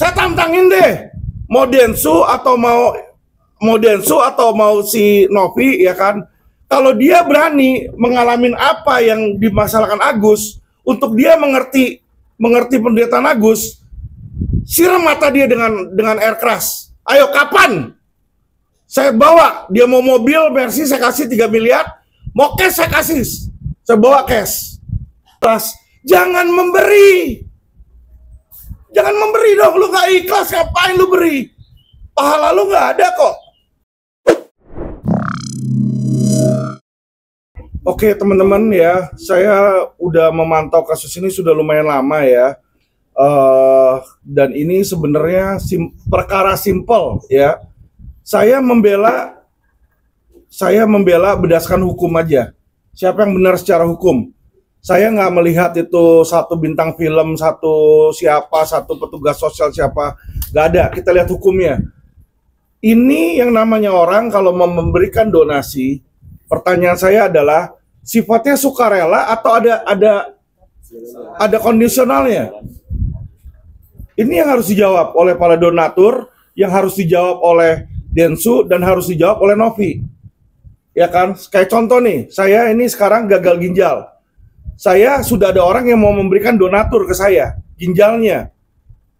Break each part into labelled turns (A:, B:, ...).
A: Saya tantangin deh, mau Densu atau mau si Novi, ya kan? Kalau dia berani mengalami apa yang dimasalahkan Agus, untuk dia mengerti penderitaan Agus, siram mata dia dengan air keras. Ayo, kapan? Saya bawa, dia mau mobil Mercy saya kasih 3 miliar, mau cash saya kasih, saya bawa cash. Terus jangan memberi dong, lu gak ikhlas, ngapain lu beri? Pahala lu gak ada kok. Oke teman-teman ya, saya udah memantau kasus ini sudah lumayan lama ya. Dan ini sebenarnya perkara simpel ya. Saya membela berdasarkan hukum aja. Siapa yang benar secara hukum? Saya nggak melihat itu satu bintang film, satu petugas sosial siapa. Nggak ada, kita lihat hukumnya. Ini yang namanya orang kalau memberikan donasi, pertanyaan saya adalah sifatnya sukarela atau ada kondisionalnya? Ini yang harus dijawab oleh para donatur, yang harus dijawab oleh Densu, dan harus dijawab oleh Novi. Ya kan? Kayak contoh nih, saya ini sekarang gagal ginjal. Saya sudah ada orang yang mau memberikan donatur ke saya, ginjalnya.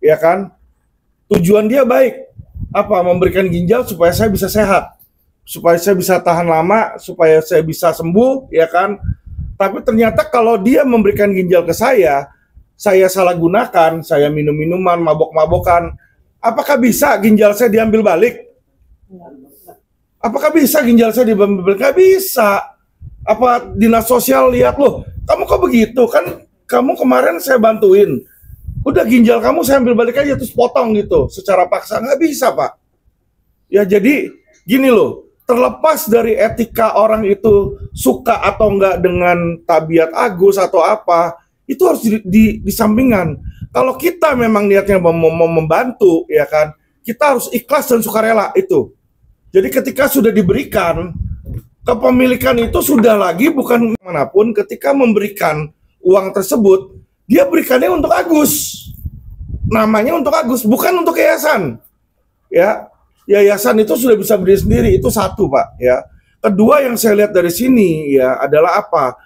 A: Ya kan? Tujuan dia baik. Apa? Memberikan ginjal supaya saya bisa sehat, supaya saya bisa tahan lama, supaya saya bisa sembuh, ya kan? Tapi ternyata kalau dia memberikan ginjal ke saya salah gunakan, saya minum minuman, mabok-mabokan, apakah bisa ginjal saya diambil balik? Apakah bisa ginjal saya diambil balik? Nggak bisa. Apa dinas sosial lihat, loh, kamu kok begitu? Kan kamu kemarin saya bantuin, udah ginjal kamu saya ambil balik aja terus potong gitu, secara paksa. Nggak bisa, Pak. Ya jadi gini loh, terlepas dari etika orang itu suka atau enggak dengan tabiat Agus atau apa, itu harus disampingkan. Kalau kita memang niatnya mau membantu, ya kan, kita harus ikhlas dan sukarela itu. Jadi ketika sudah diberikan, kepemilikan itu sudah lagi bukan manapun. Ketika memberikan uang tersebut, dia berikannya untuk Agus, namanya untuk Agus, bukan untuk yayasan. Ya, yayasan itu sudah bisa berdiri sendiri, itu satu, Pak. Ya. Kedua yang saya lihat dari sini ya adalah apa?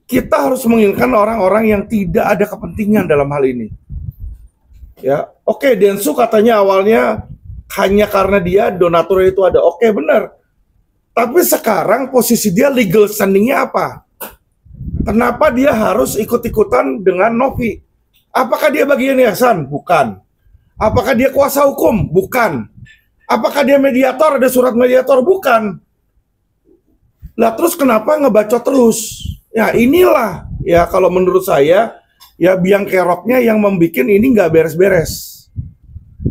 A: Kita harus menginginkan orang-orang yang tidak ada kepentingan dalam hal ini. Ya, oke, Densu katanya awalnya hanya karena dia donatur itu ada. Oke, benar. Tapi sekarang posisi dia legal standingnya apa? Kenapa dia harus ikut-ikutan dengan Novi? Apakah dia bagian yayasan? Bukan. Apakah dia kuasa hukum? Bukan. Apakah dia mediator? Ada surat mediator? Bukan. Lah terus kenapa ngebacot terus? Ya inilah ya kalau menurut saya ya biang keroknya yang membuat ini nggak beres-beres.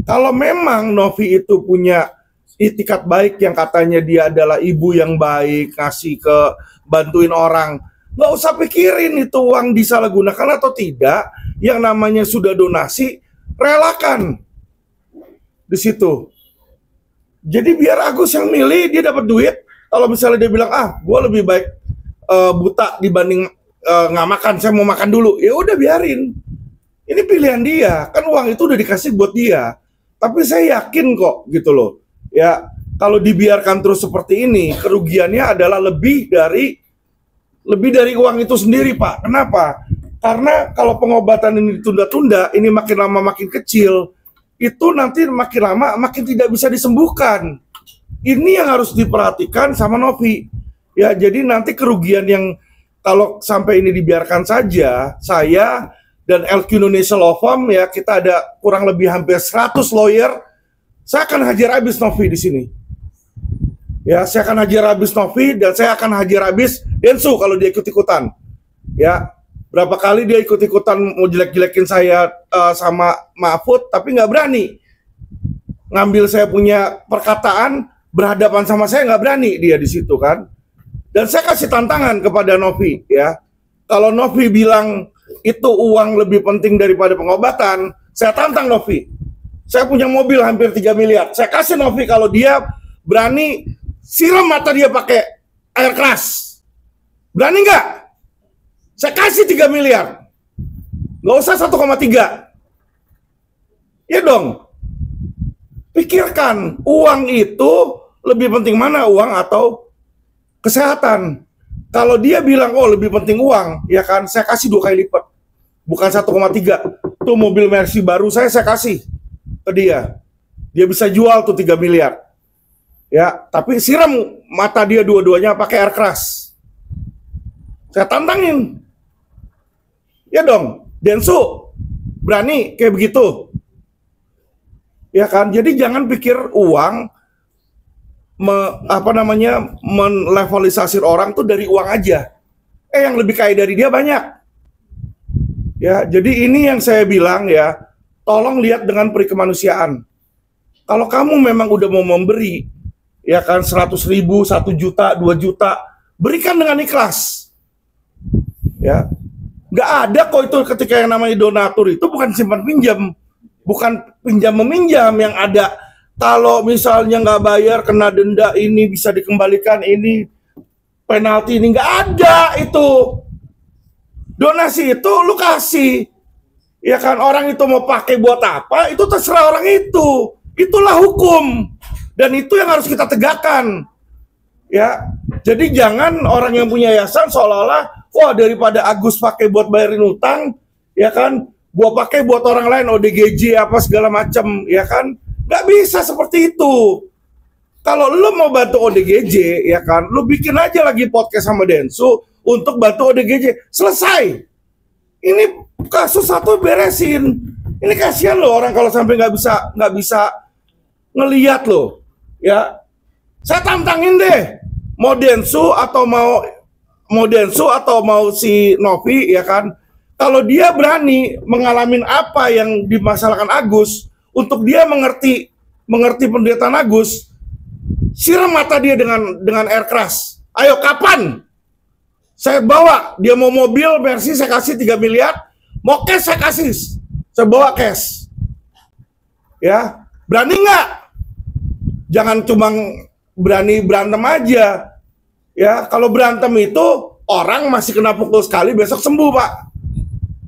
A: Kalau memang Novi itu punya itikat baik yang katanya dia adalah ibu yang baik, ngasih ke bantuin orang, nggak usah pikirin itu uang disalahgunakan atau tidak. Yang namanya sudah donasi, relakan di situ. Jadi biar Agus yang milih, dia dapat duit. Kalau misalnya dia bilang, gue lebih baik buta dibanding nggak makan, saya mau makan dulu, ya udah biarin. Ini pilihan dia, kan uang itu udah dikasih buat dia. Tapi saya yakin kok gitu loh. Ya, kalau dibiarkan terus seperti ini, kerugiannya adalah lebih dari uang itu sendiri, Pak. Kenapa? Karena kalau pengobatan ini ditunda-tunda, ini makin lama makin kecil, itu nanti makin lama makin tidak bisa disembuhkan. Ini yang harus diperhatikan sama Novi. Ya, jadi nanti kerugian yang kalau sampai ini dibiarkan saja, saya dan LQ Indonesia Law Firm ya, kita ada kurang lebih hampir 100 lawyer, saya akan hajar habis Novi di sini. Ya, saya akan hajar habis Novi dan saya akan hajar habis Densu kalau dia ikut-ikutan. Ya, berapa kali dia ikut-ikutan mau jelek-jelekin saya sama Mahfud, tapi nggak berani ngambil saya punya perkataan, berhadapan sama saya nggak berani dia di situ kan. Dan saya kasih tantangan kepada Novi ya. Kalau Novi bilang itu uang lebih penting daripada pengobatan, saya tantang Novi. Saya punya mobil hampir 3 miliar. Saya kasih Novi kalau dia berani siram mata dia pakai air keras. Berani nggak? Saya kasih 3 miliar. Nggak usah 1,3. Ya dong, pikirkan, uang itu lebih penting mana, uang atau kesehatan? Kalau dia bilang, oh lebih penting uang, ya kan, saya kasih 2 kali lipat. Bukan 1,3. Tuh mobil Mercy baru saya kasih ke dia. Dia bisa jual tuh 3 miliar. Ya, tapi siram mata dia dua-duanya pakai air keras. Saya tantangin. Ya dong, Densu, berani kayak begitu. Ya kan, jadi jangan pikir uang melevelisasi orang tuh dari uang aja. Yang lebih kaya dari dia banyak. Ya, jadi ini yang saya bilang ya, tolong lihat dengan perikemanusiaan. Kalau kamu memang udah mau memberi, ya kan 100.000, 1 juta, 2 juta, berikan dengan ikhlas. Ya, nggak ada kok itu ketika yang namanya donatur itu bukan simpan pinjam. Bukan pinjam meminjam yang ada. Kalau misalnya nggak bayar kena denda ini bisa dikembalikan ini penalti ini, nggak ada itu. Donasi itu lu kasih, ya kan, orang itu mau pakai buat apa itu terserah orang itu. Itulah hukum dan itu yang harus kita tegakkan. Ya, jadi jangan orang yang punya yayasan seolah-olah wah daripada Agus pakai buat bayarin utang, ya kan, gua pakai buat orang lain ODGJ apa segala macam, ya kan? Nggak bisa seperti itu. Kalau lu mau bantu ODGJ, ya kan, lu bikin aja lagi podcast sama Densu untuk bantu ODGJ. Selesai. Ini kasus satu beresin. Ini kasihan loh orang kalau sampai nggak bisa ngelihat loh. Ya, saya tantangin deh. Mau Densu atau mau si Novi, ya kan? Kalau dia berani mengalami apa yang dimasalahkan Agus, untuk dia mengerti penderitaan Agus, siram mata dia dengan air keras. Ayo kapan? Saya bawa, dia mau mobil Mercy saya kasih 3 miliar, mau cash saya kasih. Saya bawa cash. Ya, berani nggak? Jangan cuma berani berantem aja. Ya, kalau berantem itu orang masih kena pukul sekali besok sembuh, Pak.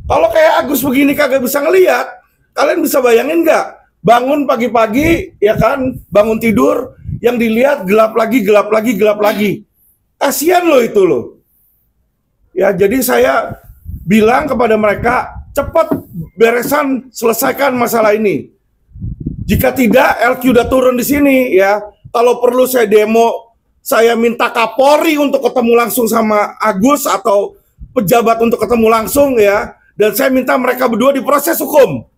A: Kalau kayak Agus begini kagak bisa ngelihat, kalian bisa bayangin nggak? Bangun pagi-pagi, ya kan, bangun tidur, yang dilihat gelap lagi, gelap lagi, gelap lagi. Kasihan loh itu loh. Ya, jadi saya bilang kepada mereka, cepat beresan, selesaikan masalah ini. Jika tidak, LQ udah turun di sini, ya. Kalau perlu saya demo, saya minta Kapolri untuk ketemu langsung sama Agus atau pejabat untuk ketemu langsung, ya. Dan saya minta mereka berdua diproses hukum.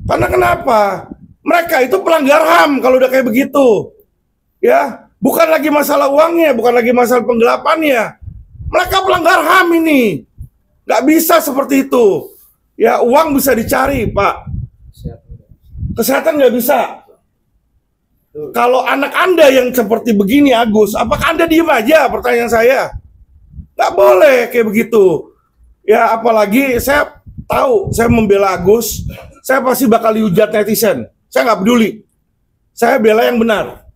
A: Karena kenapa? Mereka itu pelanggar HAM kalau udah kayak begitu. Ya, bukan lagi masalah uangnya, bukan lagi masalah penggelapannya. Mereka pelanggar HAM ini. Nggak bisa seperti itu. Ya, uang bisa dicari, Pak. Kesehatan nggak bisa. Kalau anak Anda yang seperti begini, Agus, apakah Anda diem aja? Pertanyaan saya. Nggak boleh kayak begitu. Ya, apalagi saya tahu, saya membela Agus, saya pasti bakal dihujat netizen. Saya nggak peduli. Saya bela yang benar.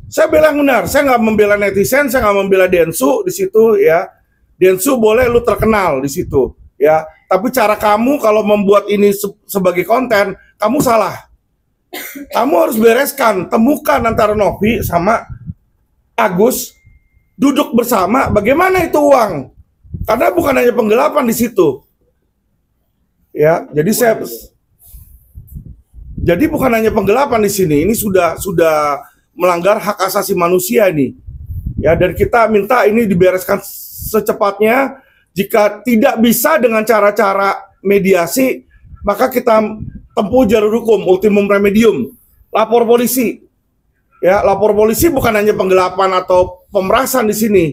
A: Saya bela yang benar. Saya nggak membela netizen, saya nggak membela Densu di situ, ya. Densu boleh lu terkenal di situ, ya. Tapi cara kamu kalau membuat ini sebagai konten, kamu salah. Kamu harus bereskan, temukan antara Novi sama Agus, duduk bersama, bagaimana itu uang? Karena bukan hanya penggelapan di situ. Ya, jadi bukan hanya penggelapan di sini. Ini sudah melanggar hak asasi manusia ini. Ya, dan kita minta ini dibereskan secepatnya. Jika tidak bisa dengan cara-cara mediasi, maka kita tempuh jalur hukum, ultimum remedium, lapor polisi. Ya, lapor polisi bukan hanya penggelapan atau pemerasan di sini.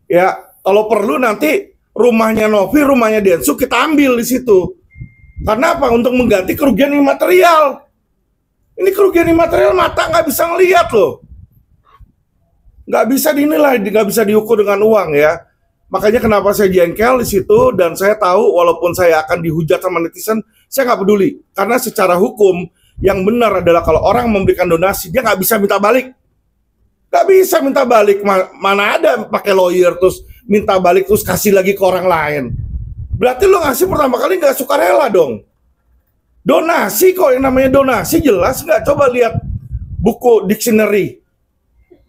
A: Ya, kalau perlu nanti rumahnya Novi, rumahnya Densu kita ambil di situ. Karena apa? Untuk mengganti kerugian imaterial. Ini kerugian imaterial mata nggak bisa ngelihat loh. Nggak bisa dinilai, nggak bisa diukur dengan uang, ya. Makanya kenapa saya jengkel di situ, dan saya tahu walaupun saya akan dihujat sama netizen, saya nggak peduli. Karena secara hukum yang benar adalah kalau orang memberikan donasi, dia nggak bisa minta balik. Nggak bisa minta balik. Mana ada pakai lawyer terus minta balik terus kasih lagi ke orang lain. Berarti lo ngasih pertama kali nggak sukarela dong. Donasi kok, yang namanya donasi jelas nggak? Coba lihat buku dictionary.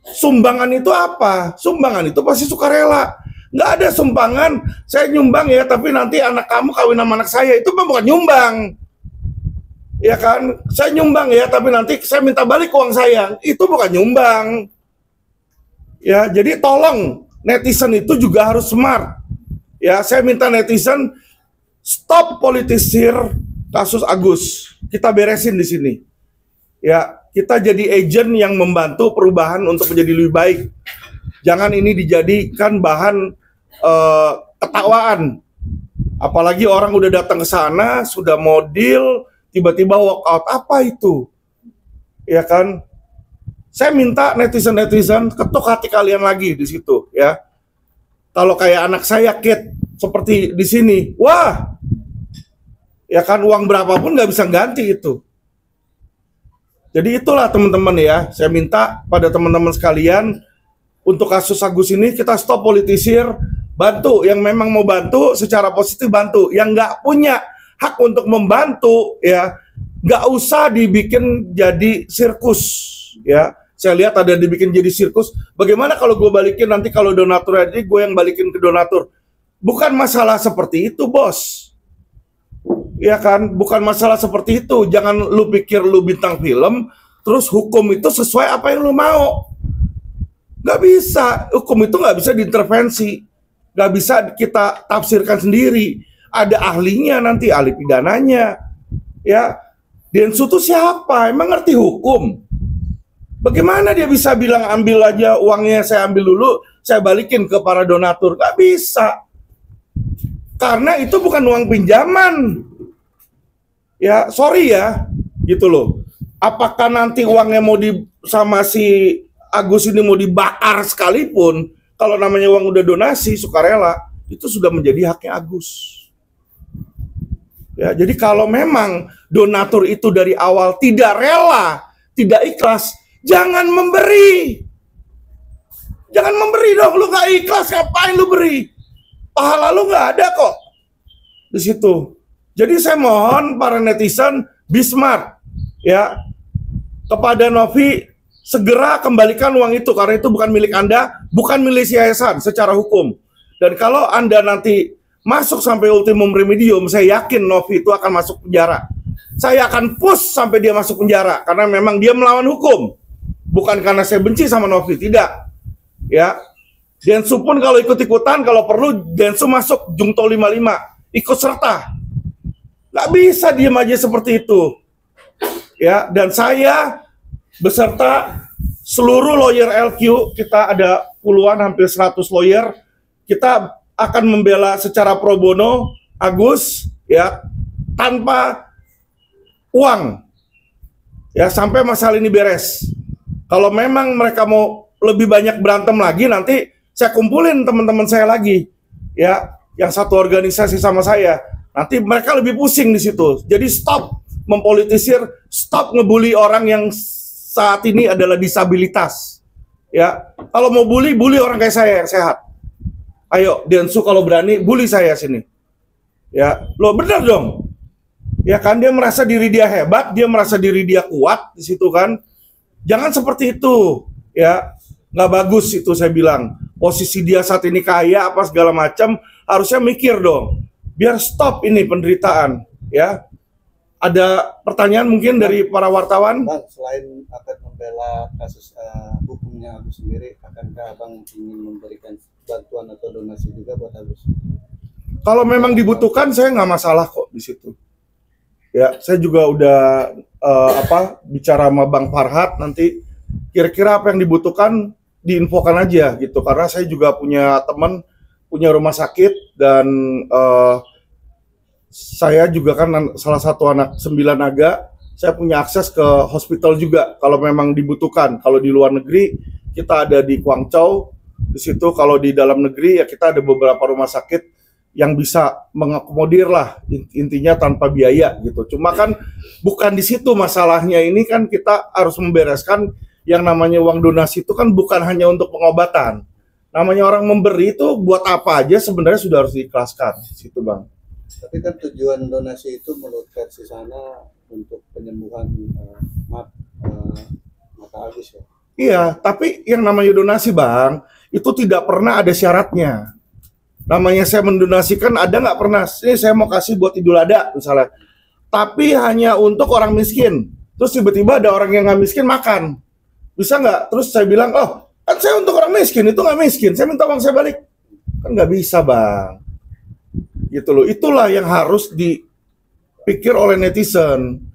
A: Sumbangan itu apa? Sumbangan itu pasti sukarela. Nggak ada sumbangan, saya nyumbang ya, tapi nanti anak kamu kawin sama anak saya. Itu bukan nyumbang. Ya kan? Saya nyumbang ya, tapi nanti saya minta balik uang saya. Itu bukan nyumbang. Ya, jadi tolong netizen itu juga harus smart. Ya, saya minta netizen stop politisir kasus Agus. Kita beresin di sini. Ya, kita jadi agent yang membantu perubahan untuk menjadi lebih baik. Jangan ini dijadikan bahan ketawaan. Apalagi orang udah datang ke sana, sudah mau deal, tiba-tiba walk out. Apa itu? Ya kan? Saya minta netizen-netizen ketuk hati kalian lagi di situ, ya. Kalau kayak anak saya, Kate, seperti di sini, wah, ya kan, uang berapapun nggak bisa ganti itu. Jadi itulah teman-teman ya, saya minta pada teman-teman sekalian, untuk kasus Agus ini kita stop politisir, bantu yang memang mau bantu secara positif bantu, yang nggak punya hak untuk membantu ya nggak usah dibikin jadi sirkus ya. Saya lihat ada dibikin jadi sirkus. Bagaimana kalau gue balikin nanti kalau donatur aja gue yang balikin ke donatur? Bukan masalah seperti itu, bos. Ya kan, bukan masalah seperti itu. Jangan lu pikir lu bintang film, terus hukum itu sesuai apa yang lu mau. Nggak bisa, hukum itu nggak bisa diintervensi. Nggak bisa kita tafsirkan sendiri. Ada ahlinya nanti, ahli pidananya. Ya, Densu itu siapa? Emang ngerti hukum? Bagaimana dia bisa bilang ambil aja uangnya, saya ambil dulu, saya balikin ke para donatur? Nggak bisa. Karena itu bukan uang pinjaman. Ya, sorry ya, gitu loh. Apakah nanti uangnya mau sama si Agus ini mau dibakar sekalipun, kalau namanya uang udah donasi, sukarela, itu sudah menjadi haknya Agus. Ya, jadi kalau memang donatur itu dari awal tidak rela, tidak ikhlas, jangan memberi. Jangan memberi dong, lu gak ikhlas, ngapain lu beri? Pahala lu gak ada kok di situ. Jadi saya mohon para netizen, be smart ya. Kepada Novi, segera kembalikan uang itu, karena itu bukan milik Anda, bukan milik yayasan secara hukum. Dan kalau Anda nanti masuk sampai ultimum remedium, saya yakin Novi itu akan masuk penjara. Saya akan push sampai dia masuk penjara, karena memang dia melawan hukum. Bukan karena saya benci sama Novi, tidak. Ya, Densu pun kalau ikut-ikutan, kalau perlu Densu masuk Jungto 55, ikut serta. Nggak bisa diem aja seperti itu. Ya, dan saya beserta seluruh lawyer LQ, kita ada puluhan, hampir 100 lawyer, kita akan membela secara pro bono Agus ya, tanpa uang ya, sampai masalah ini beres. Kalau memang mereka mau lebih banyak berantem lagi, nanti saya kumpulin teman-teman saya lagi ya, yang satu organisasi sama saya. Nanti mereka lebih pusing di situ. Jadi stop mempolitisir, stop ngebully orang yang saat ini adalah disabilitas. Ya, kalau mau bully orang kayak saya yang sehat. Ayo, Densu kalau berani bully saya sini. Ya, lo bener dong. Ya kan, dia merasa diri dia hebat, dia merasa diri dia kuat di situ kan. Jangan seperti itu. Ya, nggak bagus itu saya bilang. Posisi dia saat ini kaya apa segala macam, harusnya mikir dong. Biar stop ini penderitaan, ya. Ada pertanyaan mungkin dari para wartawan?
B: Bang, selain akan membela kasus hukumnya Agus sendiri, akankah Abang ingin memberikan bantuan atau donasi juga buat Agus?
A: Kalau memang dibutuhkan, saya nggak masalah kok di situ. Ya, saya juga udah bicara sama Bang Farhat, nanti kira-kira apa yang dibutuhkan diinfokan aja gitu. Karena saya juga punya teman, punya rumah sakit, dan saya juga kan salah satu anak 9 naga, saya punya akses ke hospital juga kalau memang dibutuhkan. Kalau di luar negeri, kita ada di Guangzhou, di situ. Kalau di dalam negeri, ya kita ada beberapa rumah sakit yang bisa mengakomodir lah, intinya tanpa biaya gitu. Cuma kan bukan di situ masalahnya, ini kan kita harus membereskan yang namanya uang donasi itu kan bukan hanya untuk pengobatan. Namanya orang memberi itu buat apa aja sebenarnya sudah harus diikhlaskan, situ Bang.
B: Tapi kan tujuan donasi itu menurut versi sana untuk penyembuhan mata Agus ya.
A: Iya, tapi yang namanya donasi Bang, itu tidak pernah ada syaratnya. Namanya saya mendonasikan ada nggak pernah, ini saya mau kasih buat Idul Adha misalnya. Tapi hanya untuk orang miskin. Terus tiba-tiba ada orang yang nggak miskin makan. Bisa nggak? Terus saya bilang, oh kan saya untuk orang miskin, itu nggak miskin, saya minta uang saya balik. Kan nggak bisa Bang. Gitu loh, itulah yang harus dipikir oleh netizen.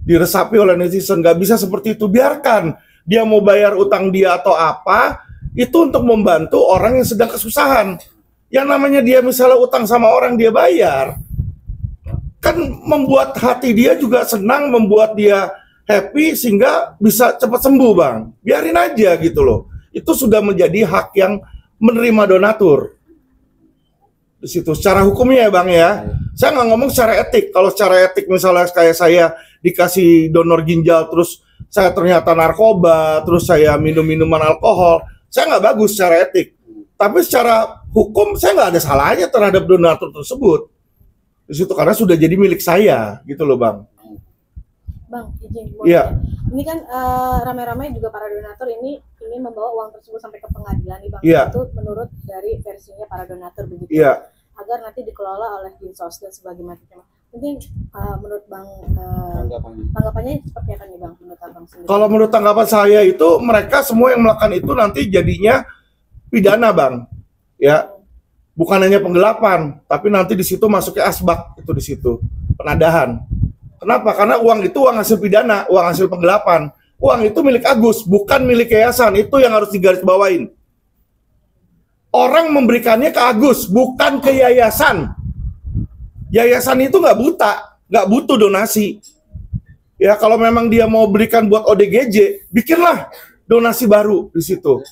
A: Diresapi oleh netizen, nggak bisa seperti itu. Biarkan dia mau bayar utang dia atau apa, itu untuk membantu orang yang sedang kesusahan. Yang namanya dia misalnya utang sama orang dia bayar, kan membuat hati dia juga senang, membuat dia happy sehingga bisa cepat sembuh Bang. Biarin aja gitu loh. Itu sudah menjadi hak yang menerima donatur. Di situ secara hukumnya ya Bang ya. Saya nggak ngomong secara etik. Kalau secara etik misalnya kayak saya dikasih donor ginjal terus saya ternyata narkoba, terus saya minum minuman alkohol, saya nggak bagus secara etik. Tapi secara hukum saya nggak ada salahnya terhadap donatur tersebut. Di situ karena sudah jadi milik saya, gitu loh Bang.
C: Bang, izin.
A: Iya.
C: Ini kan ramai-ramai juga para donatur ini ingin membawa uang tersebut sampai ke pengadilan nih Bang.
A: Iya.
C: Itu menurut dari versinya para donatur begitu.
A: Iya.
C: Agar nanti dikelola oleh Dinsos dan sebagainya. Mungkin menurut Bang tanggapannya seperti apa nih Bang menurut Abang sendiri?
A: Kalau menurut tanggapan saya itu mereka semua yang melakukan itu nanti jadinya pidana Bang. Ya. Bukan hanya penggelapan, tapi nanti di situ masuknya asbak itu di situ. Penadahan. Kenapa? Karena uang itu uang hasil pidana, uang hasil penggelapan. Uang itu milik Agus, bukan milik yayasan. Itu yang harus digarisbawain. Orang memberikannya ke Agus, bukan ke yayasan. Yayasan itu nggak butuh donasi. Ya kalau memang dia mau berikan buat ODGJ, bikinlah donasi baru di situ.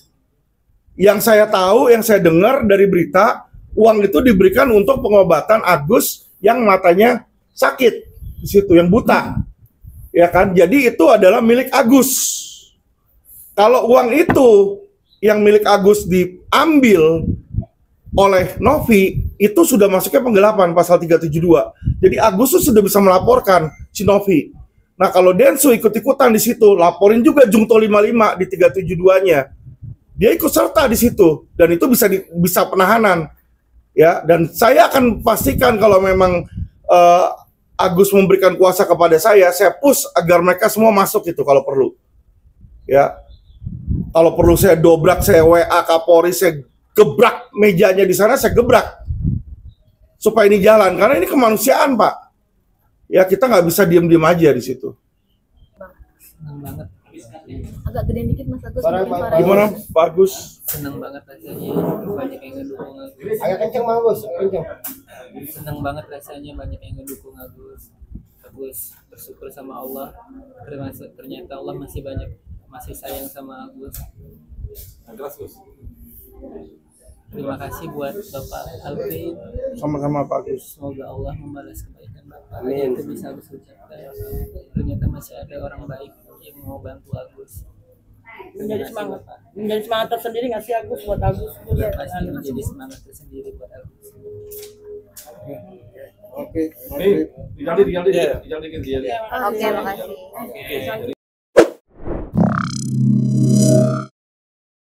A: Yang saya tahu, yang saya dengar dari berita, uang itu diberikan untuk pengobatan Agus yang matanya sakit di situ, yang buta. Ya kan? Jadi itu adalah milik Agus. Kalau uang itu yang milik Agus diambil oleh Novi, itu sudah masuknya penggelapan pasal 372. Jadi Agus sudah bisa melaporkan si Novi. Nah, kalau Densu ikut-ikutan di situ, laporin juga Jungto 55 di 372-nya. Dia ikut serta di situ dan itu bisa penahanan. Ya, dan saya akan pastikan kalau memang Agus memberikan kuasa kepada saya push agar mereka semua masuk itu kalau perlu. Ya. Kalau perlu saya dobrak, saya WA Kapolri, saya gebrak mejanya di sana, saya gebrak. Supaya ini jalan, karena ini kemanusiaan, Pak. Ya, kita nggak bisa diem-diem aja di situ.
D: Seneng banget.
C: Agak gede dikit Mas Agus.
A: Gimana, Pak Agus?
D: Seneng banget rasanya, banyak yang ngedukung Agus.
E: Agak kenceng Bang Agus, kenceng.
D: Seneng banget rasanya, banyak yang ngedukung Agus. Agus bersyukur sama Allah. Ternyata Allah masih sayang sama Agus. Terima kasih buat Bapak Alvin.
A: Sama-sama Pak Agus.
D: Semoga Allah membalas kebaikan Bapak.
E: Amin.
D: Itu bisa Agus ucapkan. Ternyata masih ada orang baik yang mau bantu Agus.
F: Menjadi semangat tersendiri nggak sih Agus buat Agus?
D: Pasti menjadi semangat tersendiri buat Agus.
B: Oke.
G: Diganti.
C: Oke, makasih.